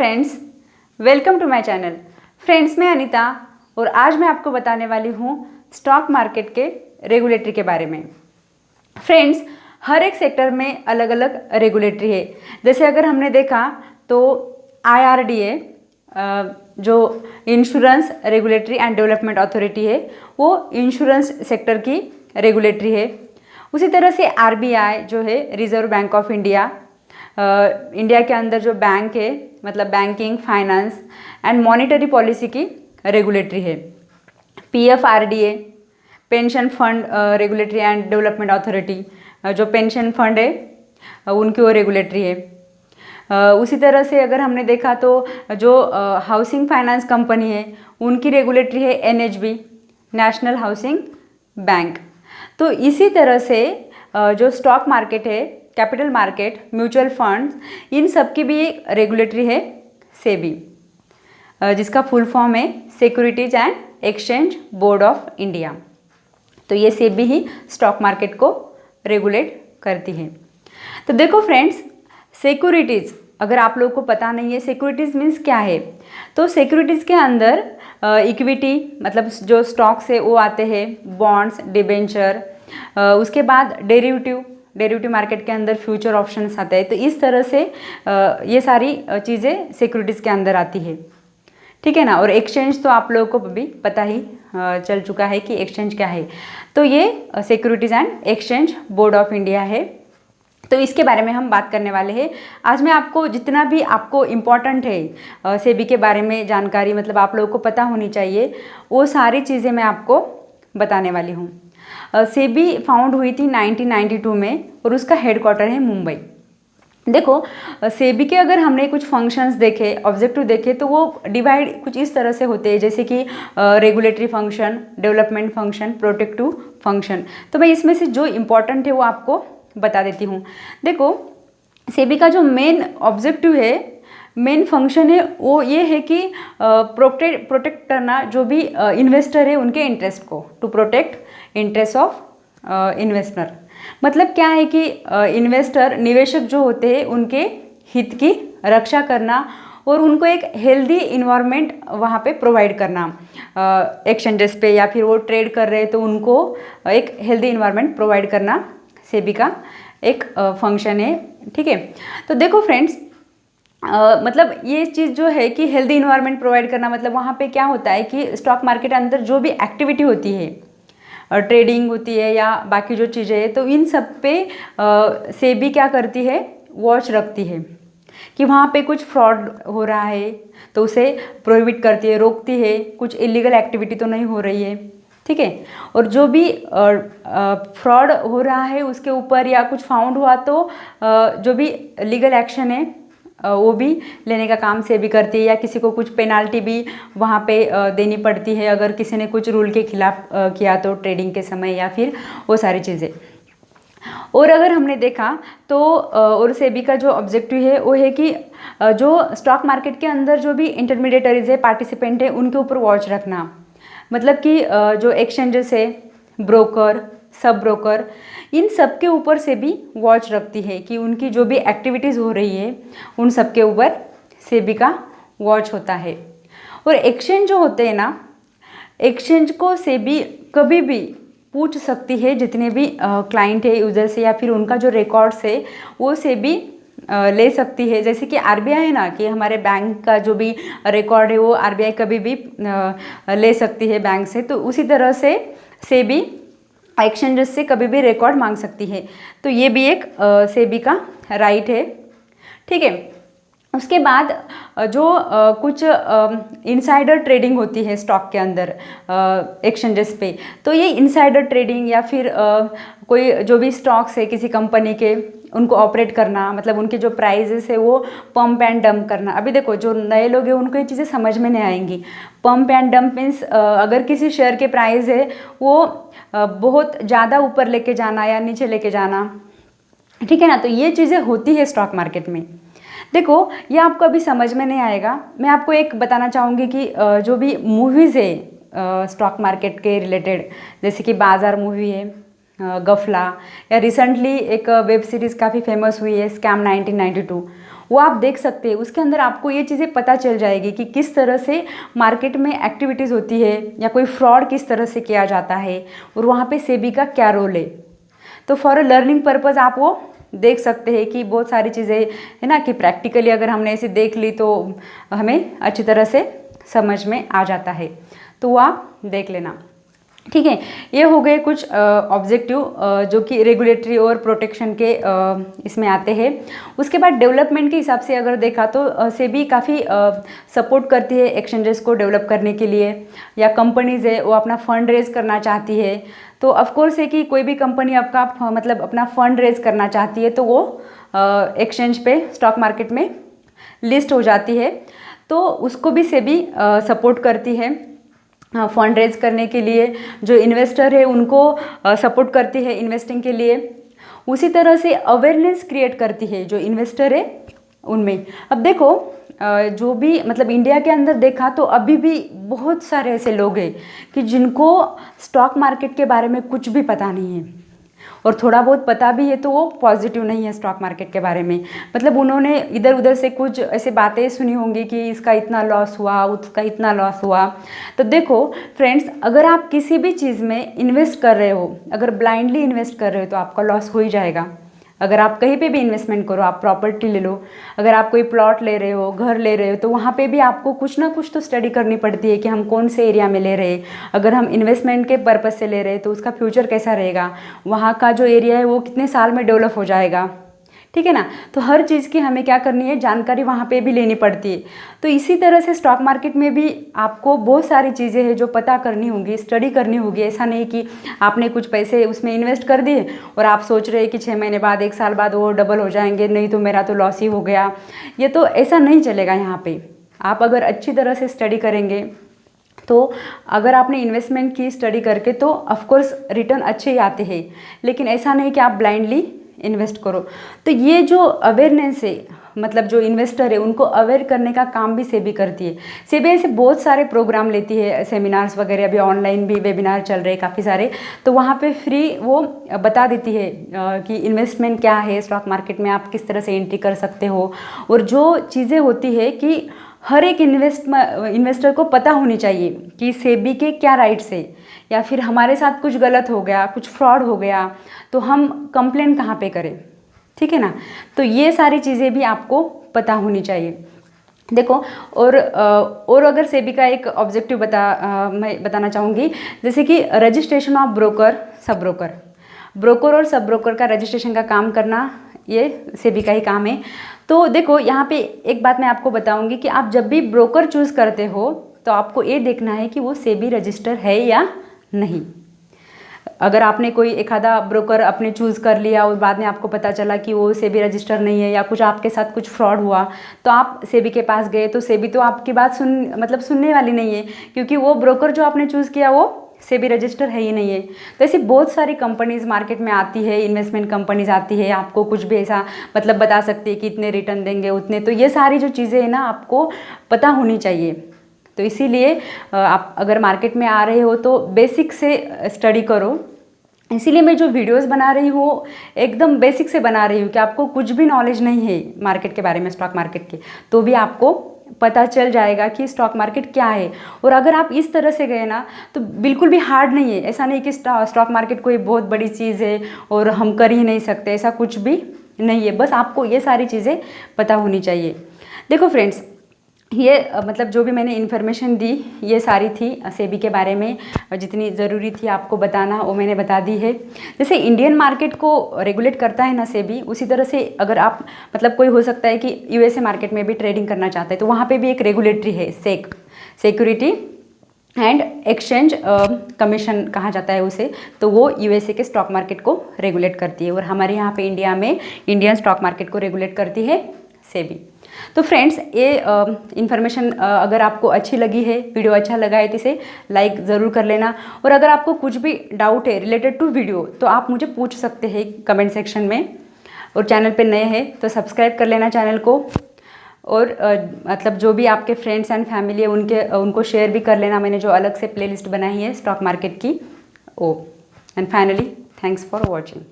Friends, welcome to my channel. Friends, मैं अनीता और आज मैं आपको बताने वाली हूँ स्टॉक मार्केट के रेगुलेटरी के बारे में। फ्रेंड्स, हर एक सेक्टर में अलग अलग रेगुलेटरी है। जैसे अगर हमने देखा तो IRDA जो insurance regulatory and development authority है, वो इंश्योरेंस सेक्टर की रेगुलेटरी है। उसी तरह से RBI जो है, reserve bank of India, India के अंदर जो बैंक है, मतलब banking, finance and monetary policy की रेगुलेटरी है। PFRDA pension fund regulatory and development authority, जो पेंशन फंड है उनकी वो रेगुलेटरी है। उसी तरह से अगर हमने देखा तो जो हाउसिंग फाइनेंस कंपनी है उनकी रेगुलेटरी है NHB, नेशनल हाउसिंग बैंक। तो इसी तरह से जो स्टॉक मार्केट है, कैपिटल मार्केट, म्यूचुअल फंड्स, इन सब की भी एक रेगुलेटरी है सेबी, जिसका फुल फॉर्म है securities and exchange board of India. तो ये सेबी ही स्टॉक मार्केट को रेगुलेट करती है। तो देखो फ्रेंड्स, सिक्योरिटीज़ अगर आप लोगों को पता नहीं है सिक्योरिटीज़ मीन्स क्या है, तो सिक्योरिटीज़ के अंदर इक्विटी मतलब जो स्टॉक्स है वो आते हैं, बॉन्ड्स, डिबेंचर, उसके बाद डेरिवेटिव मार्केट के अंदर फ्यूचर ऑप्शंस आते हैं। तो इस तरह से ये सारी चीज़ें सिक्योरिटीज़ के अंदर आती है, ठीक है ना। और एक्सचेंज तो आप लोगों को भी पता ही चल चुका है कि एक्सचेंज क्या है। तो ये securities and exchange board of India है। तो इसके बारे में हम बात करने वाले हैं। आज मैं आपको जितना भी आपको इम्पॉर्टेंट है सेबी के बारे में जानकारी, मतलब आप लोगों को पता होनी चाहिए, वो सारी चीज़ें मैं आपको बताने वाली हूँ। सेबी फाउंड हुई थी 1992 में और उसका हेडक्वार्टर है मुंबई। देखो, सेबी के अगर हमने कुछ फंक्शंस देखे, ऑब्जेक्टिव देखे, तो वो डिवाइड कुछ इस तरह से होते हैं, जैसे कि regulatory function, development function, protective function. तो मैं इसमें से जो इम्पोर्टेंट है वो आपको बता देती हूँ। देखो, सेबी का जो मेन ऑब्जेक्टिव है, मेन फंक्शन है, वो ये है कि प्रोटेक्ट करना जो भी इन्वेस्टर है उनके इंटरेस्ट को, to protect interest of investor. मतलब क्या है कि इन्वेस्टर, निवेशक जो होते हैं, उनके हित की रक्षा करना और उनको एक हेल्दी इन्वायरमेंट वहाँ पे प्रोवाइड करना, एक्सचेंजेस पे या फिर वो ट्रेड कर रहे हैं तो उनको एक हेल्दी इन्वायरमेंट प्रोवाइड करना सेबी का एक फंक्शन है, ठीक है। तो देखो फ्रेंड्स, मतलब ये चीज़ जो है कि हेल्दी इन्वायरमेंट प्रोवाइड करना, मतलब वहाँ पे क्या होता है कि स्टॉक मार्केट अंदर जो भी एक्टिविटी होती है, ट्रेडिंग होती है या बाकी जो चीज़ें हैं, तो इन सब पे सेबी क्या करती है, वॉच रखती है कि वहाँ पे कुछ फ्रॉड हो रहा है तो उसे प्रोहिबिट करती है, रोकती है, कुछ इलीगल एक्टिविटी तो नहीं हो रही है, ठीक है। और जो भी फ्रॉड हो रहा है उसके ऊपर या कुछ फाउंड हुआ तो जो भी लीगल एक्शन है वो भी लेने का काम सेबी करती है, या किसी को कुछ पेनाल्टी भी वहाँ पे देनी पड़ती है अगर किसी ने कुछ रूल के खिलाफ किया तो, ट्रेडिंग के समय या फिर वो सारी चीज़ें। और अगर हमने देखा तो और सेबी का जो ऑब्जेक्टिव है वो है कि जो स्टॉक मार्केट के अंदर जो भी इंटरमीडिएटरीज है, पार्टिसिपेंट है, उनके ऊपर वॉच रखना। मतलब कि जो एक्सचेंजेस है, ब्रोकर, सब ब्रोकर, इन सब के ऊपर से भी वॉच रखती है कि उनकी जो भी एक्टिविटीज़ हो रही है उन सब के ऊपर सेबी का वॉच होता है। और एक्सचेंज जो होते हैं ना, एक्सचेंज को सेबी कभी भी पूछ सकती है, जितने भी क्लाइंट है, यूजर से, या फिर उनका जो रिकॉर्ड्स है वो सेबी ले सकती है। जैसे कि RBI है ना, कि हमारे बैंक का जो भी रिकॉर्ड है वो RBI कभी भी ले सकती है बैंक से, तो उसी तरह से सेबी एक्सचेंजेस से कभी भी रिकॉर्ड मांग सकती है। तो ये भी एक सेबी का राइट है, ठीक है। उसके बाद जो कुछ इनसाइडर ट्रेडिंग होती है स्टॉक के अंदर एक्सचेंजेस पे, तो ये इनसाइडर ट्रेडिंग या फिर कोई जो भी स्टॉक्स है किसी कंपनी के, उनको ऑपरेट करना, मतलब उनके जो प्राइजेस है वो पंप एंड डंप करना। अभी देखो, जो नए लोग हैं उनको ये चीज़ें समझ में नहीं आएंगी। पंप एंड डंप मीन्स अगर किसी शेयर के प्राइस है वो बहुत ज़्यादा ऊपर लेके जाना या नीचे लेके जाना, ठीक है ना। तो ये चीज़ें होती है स्टॉक मार्केट में। देखो, ये आपको अभी समझ में नहीं आएगा। मैं आपको एक बताना चाहूँगी कि जो भी मूवीज़ है स्टॉक मार्केट के रिलेटेड, जैसे कि बाजार मूवी है, गफला, या रिसेंटली एक वेब सीरीज़ काफ़ी फेमस हुई है, स्कैम 1992, वो आप देख सकते हैं। उसके अंदर आपको ये चीज़ें पता चल जाएगी कि किस तरह से मार्केट में एक्टिविटीज़ होती है या कोई फ्रॉड किस तरह से किया जाता है और वहाँ पे सेबी का क्या रोल है। तो फॉर अ लर्निंग पर्पज़ आप वो देख सकते हैं कि बहुत सारी चीज़ें है ना, कि प्रैक्टिकली अगर हमने ऐसे देख ली तो हमें अच्छी तरह से समझ में आ जाता है। तो वो आप देख लेना, ठीक है। ये हो गए कुछ ऑब्जेक्टिव जो कि रेगुलेटरी और प्रोटेक्शन के इसमें आते हैं। उसके बाद डेवलपमेंट के हिसाब से अगर देखा तो सेबी काफ़ी सपोर्ट करती है एक्सचेंजेस को डेवलप करने के लिए, या कंपनीज़ है वो अपना फंड रेज करना चाहती है तो ऑफकोर्स है कि कोई भी कंपनी आपका मतलब अपना फंड रेज करना चाहती है तो वो एक्सचेंज पे स्टॉक मार्केट में लिस्ट हो जाती है, तो उसको भी सेबी सपोर्ट करती है फंड रेज करने के लिए। जो इन्वेस्टर है उनको सपोर्ट करती है इन्वेस्टिंग के लिए। उसी तरह से अवेयरनेस क्रिएट करती है जो इन्वेस्टर है उनमें। अब देखो जो भी मतलब इंडिया के अंदर देखा तो अभी भी बहुत सारे ऐसे लोग हैं कि जिनको स्टॉक मार्केट के बारे में कुछ भी पता नहीं है, और थोड़ा बहुत पता भी है तो वो पॉजिटिव नहीं है स्टॉक मार्केट के बारे में। मतलब उन्होंने इधर उधर से कुछ ऐसे बातें सुनी होंगी कि इसका इतना लॉस हुआ, उसका इतना लॉस हुआ। तो देखो फ्रेंड्स, अगर आप किसी भी चीज़ में इन्वेस्ट कर रहे हो, अगर ब्लाइंडली इन्वेस्ट कर रहे हो तो आपका लॉस हो ही जाएगा। अगर आप कहीं पे भी इन्वेस्टमेंट करो, आप प्रॉपर्टी ले लो, अगर आप कोई प्लॉट ले रहे हो, घर ले रहे हो, तो वहाँ पे भी आपको कुछ ना कुछ तो स्टडी करनी पड़ती है कि हम कौन से एरिया में ले रहे हैं। अगर हम इन्वेस्टमेंट के पर्पज़ से ले रहे हैं तो उसका फ्यूचर कैसा रहेगा, वहाँ का जो एरिया है वो कितने साल में डेवलप हो जाएगा, ठीक है ना। तो हर चीज़ की हमें क्या करनी है, जानकारी वहाँ पे भी लेनी पड़ती है। तो इसी तरह से स्टॉक मार्केट में भी आपको बहुत सारी चीज़ें हैं जो पता करनी होंगी, स्टडी करनी होगी। ऐसा नहीं कि आपने कुछ पैसे उसमें इन्वेस्ट कर दिए और आप सोच रहे हैं कि 6 महीने बाद 1 साल बाद वो डबल हो जाएंगे, नहीं तो मेरा तो लॉस ही हो गया। ये तो ऐसा नहीं चलेगा यहाँ पर। आप अगर अच्छी तरह से स्टडी करेंगे तो अगर आपने इन्वेस्टमेंट की स्टडी करके तो ऑफकोर्स रिटर्न अच्छे ही आते हैं, लेकिन ऐसा नहीं कि आप ब्लाइंडली इन्वेस्ट करो। तो ये जो अवेयरनेस है, मतलब जो इन्वेस्टर है उनको अवेयर करने का काम भी सेबी करती है। सेबी ऐसे बहुत सारे प्रोग्राम लेती है, सेमिनार्स वगैरह, अभी ऑनलाइन भी वेबिनार चल रहे हैं काफ़ी सारे, तो वहाँ पे फ्री वो बता देती है कि इन्वेस्टमेंट क्या है, स्टॉक मार्केट में आप किस तरह से एंट्री कर सकते हो। और जो चीज़ें होती है कि हर एक इन्वेस्टर को पता होनी चाहिए कि सेबी के क्या राइट्स है, या फिर हमारे साथ कुछ गलत हो गया, कुछ फ्रॉड हो गया तो हम कंप्लेंट कहाँ पे करें, ठीक है ना। तो ये सारी चीज़ें भी आपको पता होनी चाहिए। देखो और अगर सेबी का एक ऑब्जेक्टिव मैं बताना चाहूँगी, जैसे कि registration of broker, sub broker और सब ब्रोकर का रजिस्ट्रेशन का काम करना ये सेबी का ही काम है। तो देखो यहाँ पे एक बात मैं आपको बताऊंगी कि आप जब भी ब्रोकर चूज़ करते हो तो आपको ये देखना है कि वो सेबी रजिस्टर है या नहीं। अगर आपने कोई एक आधा ब्रोकर अपने चूज़ कर लिया और बाद में आपको पता चला कि वो सेबी रजिस्टर नहीं है, या कुछ आपके साथ कुछ फ्रॉड हुआ, तो आप सेबी के पास गए तो सेबी तो आपकी बात सुनने वाली नहीं है, क्योंकि वो ब्रोकर जो आपने चूज़ किया वो सेबी रजिस्टर है ही नहीं है। तो ऐसी बहुत सारी कंपनीज़ मार्केट में आती है, इन्वेस्टमेंट कंपनीज आती है, आपको कुछ भी ऐसा मतलब बता सकती है कि इतने रिटर्न देंगे उतने। तो ये सारी जो चीज़ें हैं ना आपको पता होनी चाहिए। तो इसीलिए आप अगर मार्केट में आ रहे हो तो बेसिक से स्टडी करो। इसीलिए मैं जो वीडियोस बना रही हूँ एकदम बेसिक से बना रही हूँ कि आपको कुछ भी नॉलेज नहीं है मार्केट के बारे में, स्टॉक मार्केट के, तो भी आपको पता चल जाएगा कि स्टॉक मार्केट क्या है। और अगर आप इस तरह से गए ना तो बिल्कुल भी हार्ड नहीं है। ऐसा नहीं कि स्टॉक मार्केट कोई बहुत बड़ी चीज़ है और हम कर ही नहीं सकते, ऐसा कुछ भी नहीं है। बस आपको ये सारी चीज़ें पता होनी चाहिए। देखो फ्रेंड्स, ये मतलब जो भी मैंने इन्फॉर्मेशन दी ये सारी थी सेबी के बारे में, जितनी ज़रूरी थी आपको बताना वो मैंने बता दी है। जैसे इंडियन मार्केट को रेगुलेट करता है ना सेबी, उसी तरह से अगर आप मतलब कोई हो सकता है कि यूएसए मार्केट में भी ट्रेडिंग करना चाहते हैं तो वहाँ पे भी एक रेगुलेटरी है, सिक्योरिटी एंड एक्सचेंज कमीशन कहा जाता है उसे, तो वो यूएसए के स्टॉक मार्केट को रेगुलेट करती है। और हमारे यहाँ पे इंडिया में इंडियन स्टॉक मार्केट को रेगुलेट करती है सेबी। तो फ्रेंड्स, ये इन्फॉर्मेशन अगर आपको अच्छी लगी है, वीडियो अच्छा लगा है तो इसे लाइक ज़रूर कर लेना। और अगर आपको कुछ भी डाउट है रिलेटेड टू वीडियो तो आप मुझे पूछ सकते हैं कमेंट सेक्शन में। और चैनल पे नए हैं तो सब्सक्राइब कर लेना चैनल को। और मतलब जो भी आपके फ्रेंड्स एंड फैमिली है उनको शेयर भी कर लेना। मैंने जो अलग से प्लेलिस्ट बनाई है स्टॉक मार्केट की वो। And finally thanks for watching.